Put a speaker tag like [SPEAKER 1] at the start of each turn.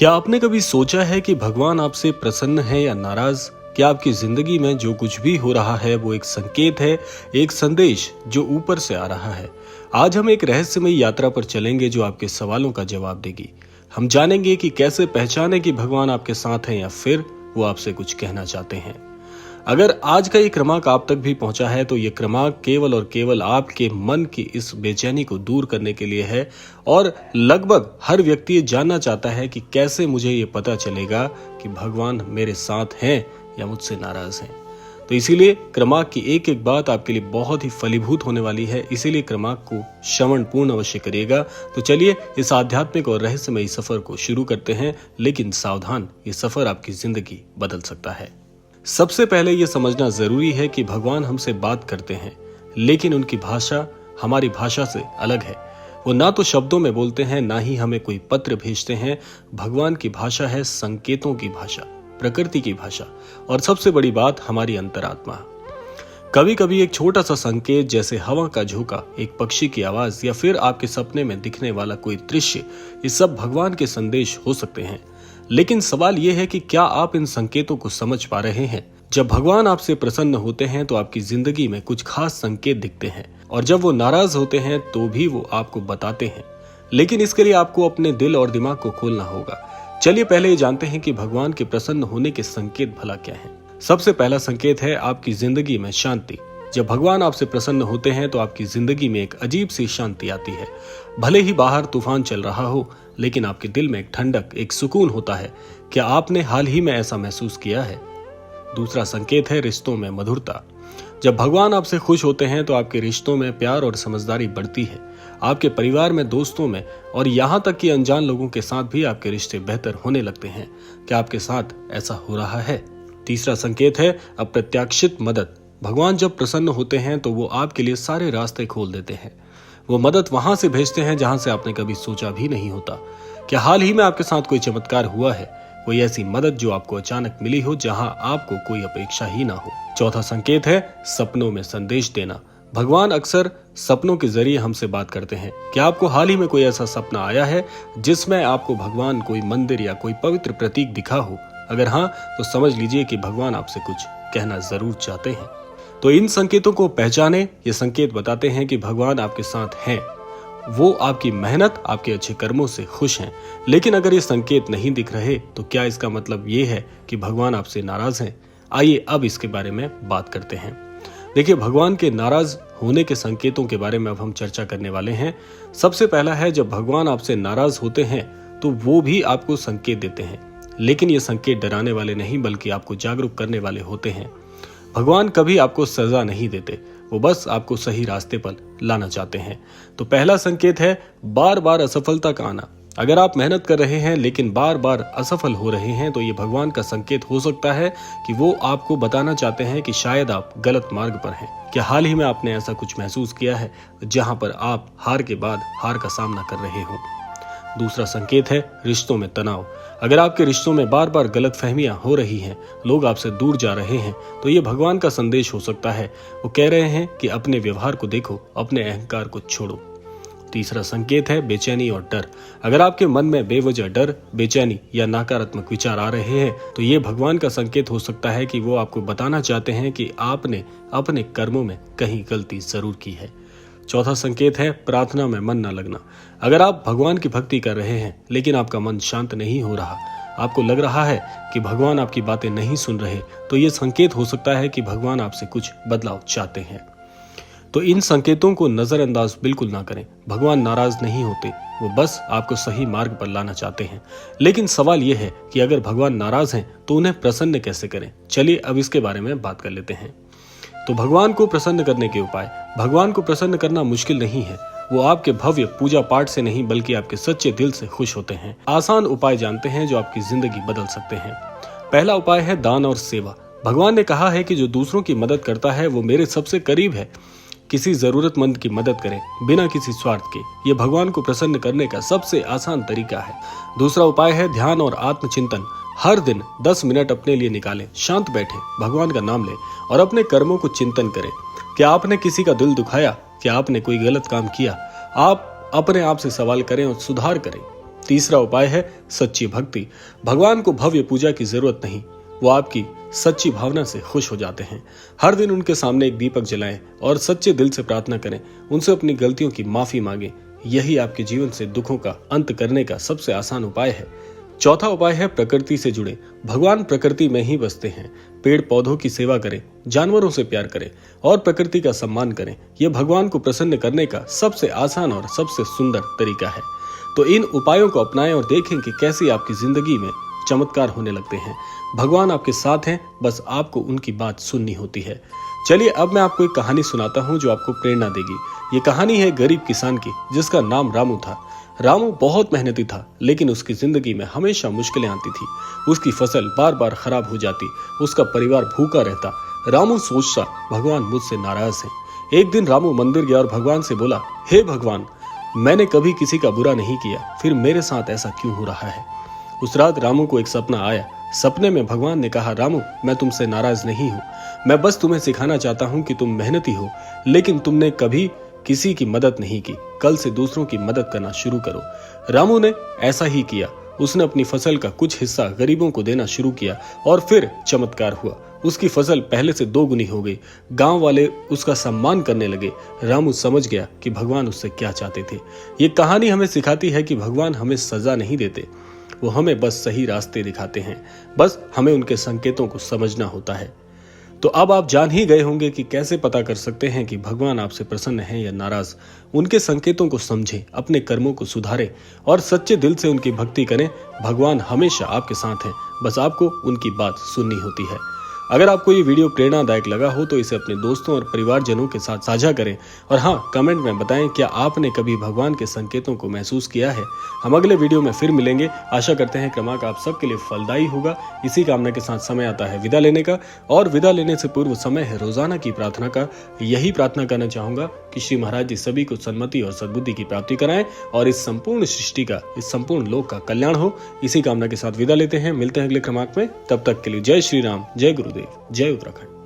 [SPEAKER 1] क्या आपने कभी सोचा है कि भगवान आपसे प्रसन्न है या नाराज? क्या आपकी जिंदगी में जो कुछ भी हो रहा है वो एक संकेत है, एक संदेश जो ऊपर से आ रहा है? आज हम एक रहस्यमयी यात्रा पर चलेंगे जो आपके सवालों का जवाब देगी। हम जानेंगे कि कैसे पहचाने कि भगवान आपके साथ हैं या फिर वो आपसे कुछ कहना चाहते हैं। अगर आज का ये क्रमांक आप तक भी पहुंचा है तो ये क्रमांक केवल और केवल आपके मन की इस बेचैनी को दूर करने के लिए है। और लगभग हर व्यक्ति ये जानना चाहता है कि कैसे मुझे ये पता चलेगा कि भगवान मेरे साथ हैं या मुझसे नाराज हैं। तो इसीलिए क्रमांक की एक एक बात आपके लिए बहुत ही फलीभूत होने वाली है। इसीलिए क्रमांक को श्रवण पूर्ण अवश्य करिएगा। तो चलिए इस आध्यात्मिक और रहस्यमयी सफर को शुरू करते हैं। लेकिन सावधान, ये सफर आपकी जिंदगी बदल सकता है। सबसे पहले यह समझना जरूरी है कि भगवान हमसे बात करते हैं, लेकिन उनकी भाषा हमारी भाषा से अलग है। वो ना तो शब्दों में बोलते हैं, ना ही हमें कोई पत्र भेजते हैं। भगवान की भाषा है संकेतों की भाषा, प्रकृति की भाषा, और सबसे बड़ी बात हमारी अंतरात्मा। कभी कभी एक छोटा सा संकेत जैसे हवा का झोंका, एक पक्षी की आवाज या फिर आपके सपने में दिखने वाला कोई दृश्य, ये सब भगवान के संदेश हो सकते हैं। लेकिन सवाल यह है कि क्या आप इन संकेतों को समझ पा रहे हैं? जब भगवान आपसे प्रसन्न होते हैं तो आपकी जिंदगी में कुछ खास संकेत दिखते हैं, और जब वो नाराज होते हैं तो भी वो आपको बताते हैं। लेकिन इसके लिए आपको अपने दिल और दिमाग को खोलना होगा। चलिए पहले ये जानते हैं कि भगवान के प्रसन्न होने के संकेत भला क्या हैं। सबसे पहला संकेत है आपकी जिंदगी में शांति। जब भगवान आपसे प्रसन्न होते हैं तो आपकी जिंदगी में एक अजीब सी शांति आती है। भले ही बाहर तूफान चल रहा हो, लेकिन आपके दिल में एक ठंडक, एक सुकून होता है। क्या आपने हाल ही में ऐसा महसूस किया है? दूसरा संकेत है रिश्तों में मधुरता। जब भगवान आपसे खुश होते हैं तो आपके रिश्तों में प्यार और समझदारी बढ़ती है। आपके परिवार में, दोस्तों में, और यहाँ तक कि अनजान लोगों के साथ भी आपके रिश्ते बेहतर होने लगते हैं। क्या आपके साथ ऐसा हो रहा है? तीसरा संकेत है अप्रत्याशित मदद। भगवान जब प्रसन्न होते हैं तो वो आपके लिए सारे रास्ते खोल देते हैं। वो मदद वहां से भेजते हैं जहां से आपने कभी सोचा भी नहीं होता। क्या हाल ही में आपके साथ कोई चमत्कार हुआ है? कोई ऐसी मदद जो आपको अचानक मिली हो, जहां आपको कोई अपेक्षा ही ना हो। चौथा संकेत है सपनों में संदेश देना। भगवान अक्सर सपनों के जरिए हमसे बात करते हैं। क्या आपको हाल ही में कोई ऐसा सपना आया है जिसमें आपको भगवान कोई मंदिर या कोई पवित्र प्रतीक दिखा हो? अगर हाँ, तो समझ लीजिए कि भगवान आपसे कुछ कहना जरूर चाहते हैं। तो इन संकेतों को पहचाने। ये संकेत बताते हैं कि भगवान आपके साथ हैं। वो आपकी मेहनत, आपके अच्छे कर्मों से खुश हैं। लेकिन अगर ये संकेत नहीं दिख रहे तो क्या इसका मतलब ये है कि भगवान आपसे नाराज हैं? आइए अब इसके बारे में बात करते हैं। देखिए, भगवान के नाराज होने के संकेतों के बारे में अब हम चर्चा करने वाले हैं। सबसे पहला है, जब भगवान आपसे नाराज होते हैं तो वो भी आपको संकेत देते हैं। लेकिन ये संकेत डराने वाले नहीं, बल्कि आपको जागरूक करने वाले होते हैं। भगवान कभी आपको सजा नहीं देते, वो बस आपको सही रास्ते पर लाना चाहते हैं। तो पहला संकेत है बार बार असफलता का आना। अगर आप मेहनत कर रहे हैं लेकिन बार बार असफल हो रहे हैं तो ये भगवान का संकेत हो सकता है कि वो आपको बताना चाहते हैं कि शायद आप गलत मार्ग पर हैं। क्या हाल ही में आपने ऐसा कुछ महसूस किया है जहां पर आप हार के बाद हार का सामना कर रहे हो? दूसरा संकेत है रिश्तों में तनाव। अगर आपके रिश्तों में बार बार गलतफहमियां हो रही हैं, लोग आपसे दूर जा रहे हैं, तो ये भगवान का संदेश हो सकता है। वो कह रहे हैं कि अपने व्यवहार को देखो, अपने अहंकार को छोड़ो। तीसरा संकेत है बेचैनी और डर। अगर आपके मन में बेवजह डर, बेचैनी या नकारात्मक विचार आ रहे हैं तो ये भगवान का संकेत हो सकता है कि वो आपको बताना चाहते हैं कि आपने अपने कर्मों में कहीं गलती जरूर की है। चौथा संकेत है प्रार्थना में मन न लगना। अगर आप भगवान की भक्ति कर रहे हैं लेकिन आपका मन शांत नहीं हो रहा, आपको लग रहा है कि भगवान आपकी बातें नहीं सुन रहे, तो ये संकेत हो सकता है कि भगवान आपसे कुछ बदलाव चाहते हैं। तो इन संकेतों को नजरअंदाज बिल्कुल ना करें। भगवान नाराज नहीं होते, वो बस आपको सही मार्ग पर लाना चाहते हैं। लेकिन सवाल यह है कि अगर भगवान नाराज हैं तो उन्हें प्रसन्न कैसे करें? चलिए अब इसके बारे में बात कर लेते हैं। तो भगवान को प्रसन्न करने के उपाय। भगवान को प्रसन्न करना मुश्किल नहीं है। वो आपके भव्य पूजा पाठ से नहीं, बल्कि आपके सच्चे दिल से खुश होते हैं। आसान उपाय जानते हैं जो आपकी जिंदगी बदल सकते हैं। पहला उपाय है दान और सेवा। भगवान ने कहा है कि जो दूसरों की मदद करता है वो मेरे सबसे करीब है। किसी जरूरतमंद की मदद करें बिना किसी स्वार्थ के। ये भगवान को प्रसन्न करने का सबसे आसान तरीका है। दूसरा उपाय है ध्यान और आत्मचिंतन। हर दिन 10 मिनट अपने लिए निकालें, शांत बैठें, भगवान का नाम लें और अपने कर्मों को चिंतन करें। क्या आपने किसी का दिल दुखाया? क्या आपने कोई गलत काम किया? आप अपने आप से सवाल करें और सुधार करें। तीसरा उपाय है सच्ची भक्ति। भगवान को भव्य पूजा की जरूरत नहीं, वो आपकी सच्ची भावना से खुश हो जाते हैं। हर दिन उनके सामने एक दीपक जलाएं और सच्चे दिल से प्रार्थना करें, उनसे अपनी गलतियों की माफी मांगें। यही आपके जीवन से दुखों का अंत करने का सबसे आसान उपाय है। चौथा उपाय है प्रकृति से जुड़े। भगवान प्रकृति में ही बसते हैं। पेड़ पौधों की सेवा करें, जानवरों से प्यार करें और प्रकृति का सम्मान करें। यह भगवान को प्रसन्न करने का सबसे आसान और सबसे सुंदर तरीका है। तो इन उपायों को अपनाएं और देखें कि कैसे आपकी जिंदगी में चमत्कार होने लगते हैं। भगवान आपके साथ हैं, बस आपको उनकी बात सुननी होती है। चलिए अब मैं आपको एक कहानी सुनाता हूँ जो आपको प्रेरणा देगी। ये कहानी है गरीब किसान की, जिसका नाम रामू था। रामू बहुत मेहनती था, लेकिन उसकी जिंदगी में हमेशा मुश्किलें आती थी। उसकी फसल बार बार खराब हो जाती, उसका परिवार भूखा रहता। रामू सोचता, भगवान मुझसे नाराज हैं। एक दिन रामू मंदिर गया और भगवान से बोला, हे भगवान, मैंने कभी किसी का बुरा नहीं किया, फिर मेरे साथ ऐसा क्यों हो रहा है। उस रात रामू को एक सपना आया। सपने में भगवान ने कहा, रामू, मैं तुमसे नाराज नहीं हूँ, मैं बस तुम्हें सिखाना चाहता हूँ कि तुम मेहनती हो, लेकिन तुमने कभी किसी की मदद नहीं की। कल से दूसरों की मदद करना शुरू करो। रामू ने ऐसा ही किया। उसने अपनी फसल का कुछ हिस्सा गरीबों को देना शुरू किया और फिर चमत्कार हुआ। उसकी फसल पहले से 2 गुनी हो गई। गांव वाले उसका सम्मान करने लगे। रामू समझ गया कि भगवान उससे क्या चाहते थे। ये कहानी हमें सिखाती है कि भगवान हमें सजा नहीं देते, वो हमें बस सही रास्ते दिखाते हैं। बस हमें उनके संकेतों को समझना होता है। तो अब आप जान ही गए होंगे कि कैसे पता कर सकते हैं कि भगवान आपसे प्रसन्न हैं या नाराज। उनके संकेतों को समझें, अपने कर्मों को सुधारें और सच्चे दिल से उनकी भक्ति करें। भगवान हमेशा आपके साथ हैं, बस आपको उनकी बात सुननी होती है। अगर आपको ये वीडियो प्रेरणादायक लगा हो तो इसे अपने दोस्तों और परिवारजनों के साथ साझा करें और हाँ, कमेंट में बताएं क्या आपने कभी भगवान के संकेतों को महसूस किया है। हम अगले वीडियो में फिर मिलेंगे। आशा करते हैं क्रमांक आप सबके लिए फलदायी होगा। इसी कामना के साथ समय आता है विदा लेने का, और विदा लेने से पूर्व समय है रोजाना की प्रार्थना का। यही प्रार्थना करना चाहूंगा कि श्री महाराज जी सभी को सन्मति और सद्बुद्धि की प्राप्ति कराएं और इस संपूर्ण सृष्टि का, इस संपूर्ण लोक का कल्याण हो। इसी कामना के साथ विदा लेते हैं। मिलते हैं अगले क्रमांक में। तब तक के लिए जय श्री राम, जय गुरुदेव, जय उत्तराखंड।